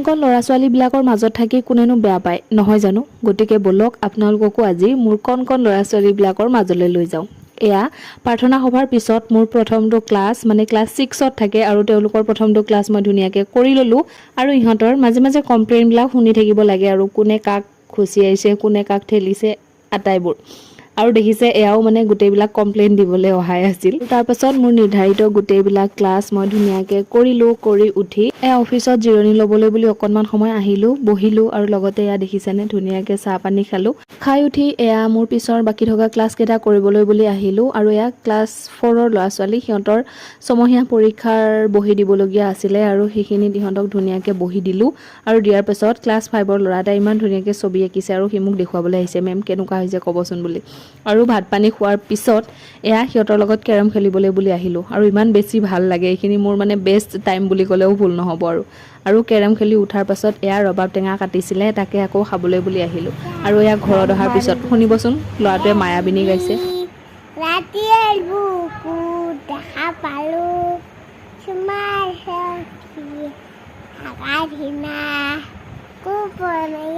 কণ ল'ৰা ছোৱালীবিলাকৰ মাজত থাকি কোনেনো বেয়া পায় নহয় জানো। গতিকে বলক আপোনালোককো আজি মোৰ কণ ল'ৰা ছোৱালীবিলাকৰ মাজলৈ লৈ যাওঁ। এয়া প্ৰাৰ্থনা সভাৰ পিছত মোৰ প্ৰথমটো ক্লাছ মানে ক্লাছ 6ত থাকে আৰু তেওঁলোকৰ প্ৰথমটো ক্লাছ মই ধুনীয়াকৈ কৰি ল'লোঁ। আৰু ইহঁতৰ মাজে মাজে কমপ্লেইনবিলাক শুনি থাকিব লাগে আৰু কোনে কাক খুচিয়াইছে কোনে কাক ঠেলিছে আটাইবোৰ। আৰু দেখিছে এয়াও মানে গোটেইবিলাক কমপ্লেইন দিবলৈ অহাই আছিল। তাৰপাছত মোৰ নিৰ্ধাৰিত গোটেইবিলাক ক্লাছ মই ধুনীয়াকৈ কৰিলোঁ। কৰি উঠি অফিচত জিৰণি ল'বলৈ বুলি অকণমান সময় আহিলোঁ, বহিলোঁ আৰু লগতে এয়া দেখিছেনে ধুনীয়াকৈ চাহ পানী খালোঁ। খাই উঠি এয়া মোৰ পিছৰ বাকী থকা ক্লাছকেইটা কৰিবলৈ বুলি আহিলোঁ। আৰু এয়া ক্লাছ 4ৰ ল'ৰা ছোৱালী সিহঁতৰ ছমহীয়া পৰীক্ষাৰ বহি দিবলগীয়া আছিলে আৰু সেইখিনি ইহঁতক ধুনীয়াকৈ বহি দিলোঁ। আৰু দিয়াৰ পাছত ক্লাছ 5ৰ ল'ৰা এটাই ইমান ধুনীয়াকৈ ছবি আঁকিছে আৰু সি মোক দেখুৱাবলৈ আহিছে, মেম কেনেকুৱা হৈছে ক'বচোন বুলি। আৰু ভাত পানী খোৱাৰ পিছত এয়া সিহঁতৰ লগত কেৰম খেলিবলৈ বুলি আহিলোঁ। আৰু ইমান বেছি ভাল লাগে, এইখিনি মোৰ মানে বেষ্ট টাইম বুলি ক'লেও ভুল নহ'ব। আৰু কেৰম খেলি উঠাৰ পাছত এয়া ৰবাব টেঙা কাটিছিলে, তাকে আকৌ খাবলৈ বুলি আহিলোঁ। আৰু এয়া ঘৰত অহাৰ পিছত শুনিবচোন ল'ৰাটোৱে মায়াবিনী গাইছে। ৰাতিৰ বুকু দেখা পালোঁ তোমাৰ সখী আকাধীনা কোপনাই